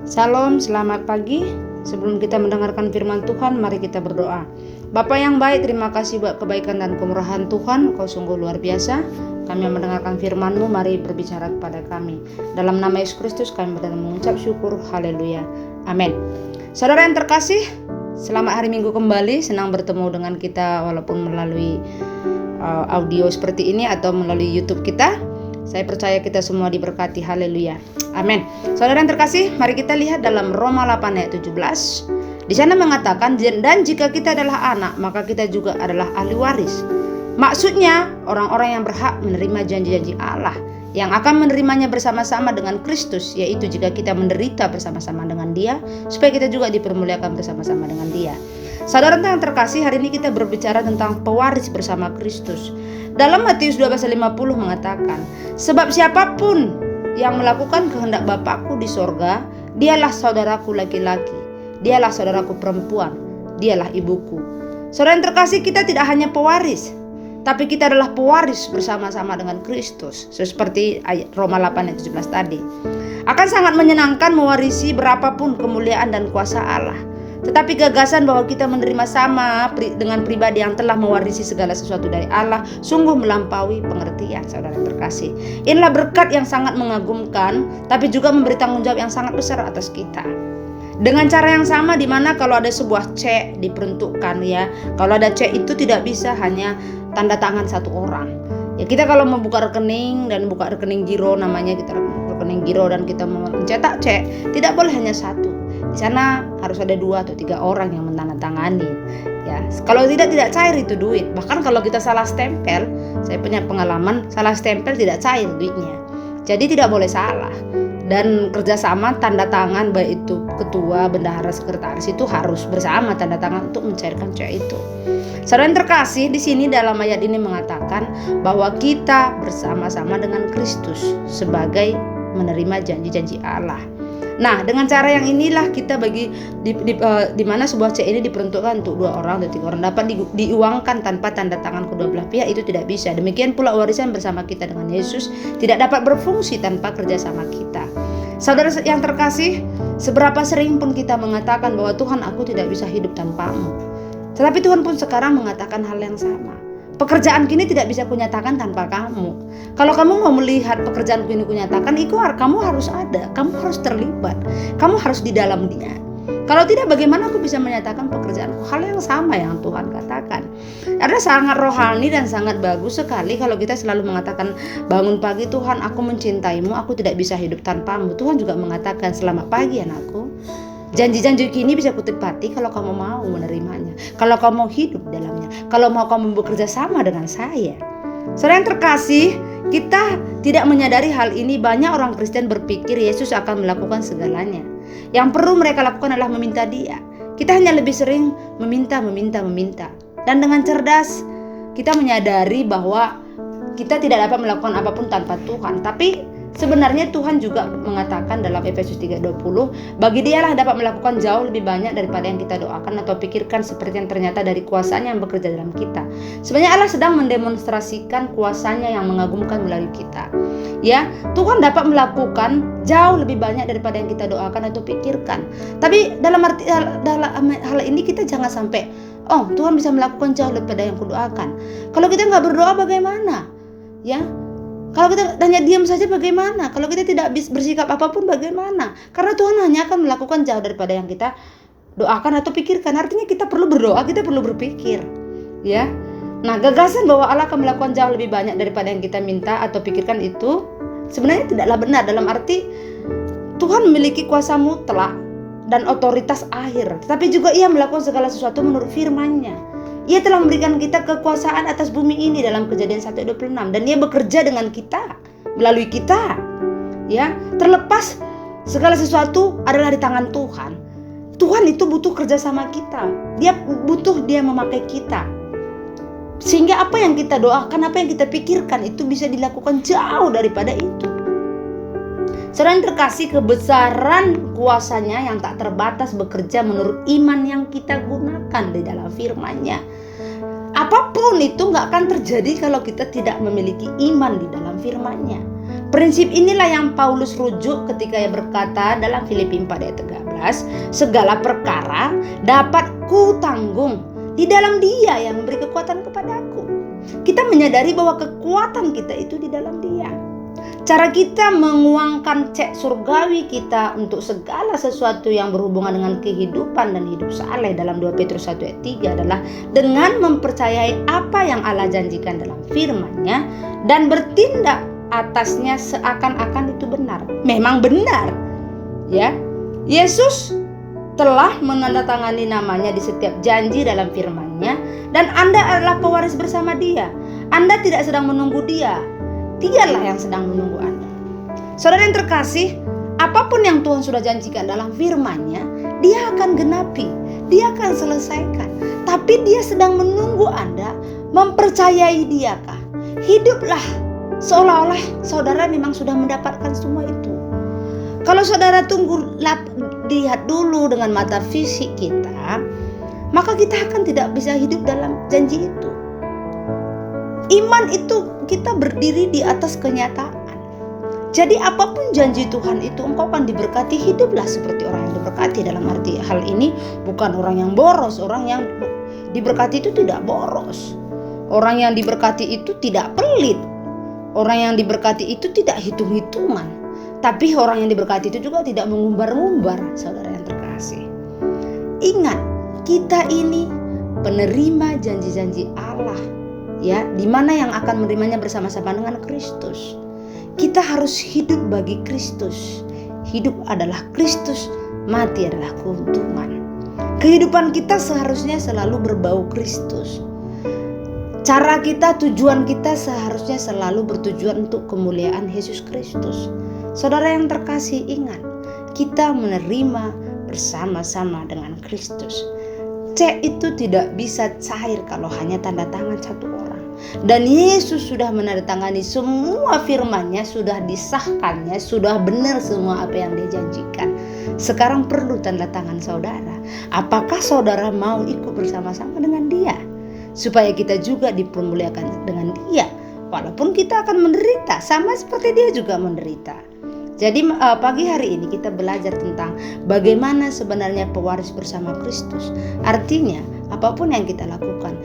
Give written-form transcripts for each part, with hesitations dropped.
Shalom, selamat pagi. Sebelum kita mendengarkan firman Tuhan, mari kita berdoa. Bapa yang baik, terima kasih buat kebaikan dan kemurahan Tuhan. Kau sungguh luar biasa. Kami yang mendengarkan firman-Mu, mari berbicara kepada kami. Dalam nama Yesus Kristus kami mengucap syukur. Haleluya. Amin. Saudara yang terkasih, selamat hari Minggu kembali. Senang bertemu dengan kita walaupun melalui audio seperti ini atau melalui YouTube kita. Saya percaya kita semua diberkati. Haleluya. Amin. Saudara yang terkasih, mari kita lihat dalam Roma 8 ayat 17. Di sana mengatakan, dan jika kita adalah anak, maka kita juga adalah ahli waris. Maksudnya, orang-orang yang berhak menerima janji-janji Allah, yang akan menerimanya bersama-sama dengan Kristus, yaitu jika kita menderita bersama-sama dengan Dia, supaya kita juga dipermuliakan bersama-sama dengan Dia. Saudara yang terkasih, hari ini kita berbicara tentang pewaris bersama Kristus. Dalam Matius 12:50 mengatakan, sebab siapapun yang melakukan kehendak Bapakku di sorga, dialah saudaraku laki-laki, dialah saudaraku perempuan, dialah ibuku. Saudara yang terkasih, kita tidak hanya pewaris, tapi kita adalah pewaris bersama-sama dengan Kristus. Seperti ayat Roma 8 ayat 17 tadi. Akan sangat menyenangkan mewarisi berapapun kemuliaan dan kuasa Allah. Tetapi gagasan bahwa kita menerima sama dengan pribadi yang telah mewarisi segala sesuatu dari Allah sungguh melampaui pengertian, saudara yang terkasih. Inilah berkat yang sangat mengagumkan, tapi juga memberi tanggung jawab yang sangat besar atas kita. Dengan cara yang sama, di mana kalau ada sebuah cek diperuntukkan, ya, kalau ada cek itu tidak bisa hanya tanda tangan satu orang. Ya, kita kalau membuka rekening dan buka rekening giro, namanya kita rekening giro, dan kita mencetak cek, tidak boleh hanya satu. Di sana harus ada 2 atau 3 orang yang menandatangani. Ya, kalau tidak cair itu duit. Bahkan kalau kita salah stempel, saya punya pengalaman salah stempel tidak cair duitnya. Jadi tidak boleh salah. Dan kerjasama tanda tangan, baik itu ketua, bendahara, sekretaris, itu harus bersama tanda tangan untuk mencairkan cek itu. Saudara yang terkasih, di sini dalam ayat ini mengatakan bahwa kita bersama-sama dengan Kristus sebagai menerima janji-janji Allah. Nah, dengan cara yang inilah kita di mana sebuah cek ini diperuntukkan untuk 2 orang atau 3 orang, dapat diuangkan tanpa tanda tangan kedua belah pihak, itu tidak bisa. Demikian pula warisan bersama kita dengan Yesus tidak dapat berfungsi tanpa kerjasama kita. Saudara yang terkasih, seberapa sering pun kita mengatakan bahwa Tuhan, aku tidak bisa hidup tanpamu, tetapi Tuhan pun sekarang mengatakan hal yang sama. Pekerjaan kini tidak bisa kunyatakan tanpa kamu. Kalau kamu mau melihat pekerjaan kini kunyatakan, kamu harus ada, kamu harus terlibat, kamu harus di dalam dia. Kalau tidak, bagaimana aku bisa menyatakan pekerjaanku? Hal yang sama yang Tuhan katakan. Ada sangat rohani dan sangat bagus sekali kalau kita selalu mengatakan, bangun pagi Tuhan, aku mencintaimu, aku tidak bisa hidup tanpamu. Tuhan juga mengatakan, selamat pagi anakku. Janji-janji kini bisa kutepati kalau kamu mau menerimanya, kalau kamu mau hidup dalamnya, kalau mau kamu bekerja sama dengan saya. Saudara yang terkasih, kita tidak menyadari hal ini. Banyak orang Kristen berpikir Yesus akan melakukan segalanya. Yang perlu mereka lakukan adalah meminta Dia. Kita hanya lebih sering meminta. Dan dengan cerdas, kita menyadari bahwa kita tidak dapat melakukan apapun tanpa Tuhan. Tapi sebenarnya Tuhan juga mengatakan dalam Efesus 3:20, bagi Dialah dapat melakukan jauh lebih banyak daripada yang kita doakan atau pikirkan, seperti yang ternyata dari kuasanya yang bekerja dalam kita. Sebenarnya Allah sedang mendemonstrasikan kuasanya yang mengagumkan melalui kita. Ya, Tuhan dapat melakukan jauh lebih banyak daripada yang kita doakan atau pikirkan. Tapi dalam hal ini kita jangan sampai, oh, Tuhan bisa melakukan jauh daripada yang kudoakan. Kalau kita nggak berdoa bagaimana? Ya, kalau kita hanya diam saja bagaimana? Kalau kita tidak bersikap apapun bagaimana? Karena Tuhan hanya akan melakukan jauh daripada yang kita doakan atau pikirkan. Artinya kita perlu berdoa, kita perlu berpikir. Ya. Nah, gagasan bahwa Allah akan melakukan jauh lebih banyak daripada yang kita minta atau pikirkan itu sebenarnya tidaklah benar. Dalam arti Tuhan memiliki kuasa mutlak dan otoritas akhir, tetapi juga Ia melakukan segala sesuatu menurut firman-Nya. Ia telah memberikan kita kekuasaan atas bumi ini dalam Kejadian 1:26, dan Ia bekerja dengan kita, melalui kita. Ya, terlepas segala sesuatu adalah di tangan Tuhan. Tuhan itu butuh kerjasama kita. Dia memakai kita. Sehingga apa yang kita doakan, apa yang kita pikirkan itu bisa dilakukan jauh daripada itu. Saudara yang terkasih, kebesaran kuasanya yang tak terbatas bekerja menurut iman yang kita gunakan di dalam firman-Nya. Apapun itu nggak akan terjadi kalau kita tidak memiliki iman di dalam firman-Nya. Prinsip inilah yang Paulus rujuk ketika ia berkata dalam Filipi 4 ayat 13, segala perkara dapat ku tanggung di dalam Dia yang memberi kekuatan kepadaku. Kita menyadari bahwa kekuatan kita itu di dalam Dia. Cara kita menguangkan cek surgawi kita untuk segala sesuatu yang berhubungan dengan kehidupan dan hidup saleh dalam 2 Petrus 1 ayat 3 adalah dengan mempercayai apa yang Allah janjikan dalam firman-Nya dan bertindak atasnya seakan-akan itu benar. Memang benar. Ya. Yesus telah menandatangani namanya di setiap janji dalam firman-Nya dan Anda adalah pewaris bersama Dia. Anda tidak sedang menunggu Dia. Dialah yang sedang menunggu Anda. Saudara yang terkasih, apapun yang Tuhan sudah janjikan dalam firman-Nya, Dia akan genapi, Dia akan selesaikan. Tapi Dia sedang menunggu Anda mempercayai Diakah. Hiduplah seolah-olah saudara memang sudah mendapatkan semua itu. Kalau saudara lihat dulu dengan mata fisik kita, maka kita akan tidak bisa hidup dalam janji itu. Iman itu kita berdiri di atas kenyataan. Jadi apapun janji Tuhan itu, engkau akan diberkati. Hiduplah seperti orang yang diberkati. Dalam arti hal ini bukan orang yang boros. Orang yang diberkati itu tidak boros. Orang yang diberkati itu tidak pelit. Orang yang diberkati itu tidak hitung-hitungan. Tapi orang yang diberkati itu juga tidak mengumbar-ngumbar, saudara yang terkasih. Ingat, kita ini penerima janji-janji Allah. Ya, di mana yang akan menerimanya bersama-sama dengan Kristus. Kita harus hidup bagi Kristus. Hidup adalah Kristus, mati adalah keuntungan. Kehidupan kita seharusnya selalu berbau Kristus. Cara kita, tujuan kita seharusnya selalu bertujuan untuk kemuliaan Yesus Kristus. Saudara yang terkasih, ingat, kita menerima bersama-sama dengan Kristus. Cek itu tidak bisa cair kalau hanya tanda tangan satu orang. Dan Yesus sudah menandatangani semua firman-Nya, sudah disahkannya, sudah benar semua apa yang Dia janjikan. Sekarang perlu tanda tangan saudara. Apakah saudara mau ikut bersama-sama dengan Dia? Supaya kita juga dipermuliakan dengan Dia. Walaupun kita akan menderita, sama seperti Dia juga menderita. Jadi pagi hari ini kita belajar tentang bagaimana sebenarnya pewaris bersama Kristus. Artinya apapun yang kita lakukan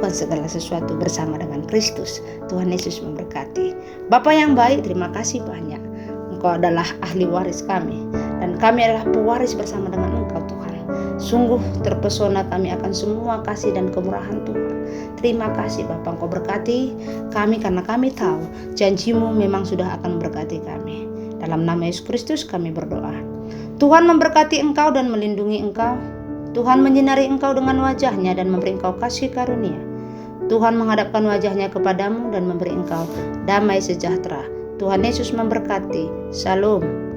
segala sesuatu bersama dengan Kristus. Tuhan Yesus memberkati. Bapa yang baik, terima kasih banyak. Engkau adalah ahli waris kami dan kami adalah pewaris bersama dengan Engkau Tuhan. Sungguh terpesona kami akan semua kasih dan kemurahan Tuhan. Terima kasih Bapa, Engkau berkati kami karena kami tahu janji-Mu memang sudah akan memberkati kami. Dalam nama Yesus Kristus kami berdoa. Tuhan memberkati engkau dan melindungi engkau. Tuhan menyinari engkau dengan wajah-Nya dan memberi engkau kasih karunia. Tuhan menghadapkan wajah-Nya kepadamu dan memberi engkau damai sejahtera. Tuhan Yesus memberkati. Shalom.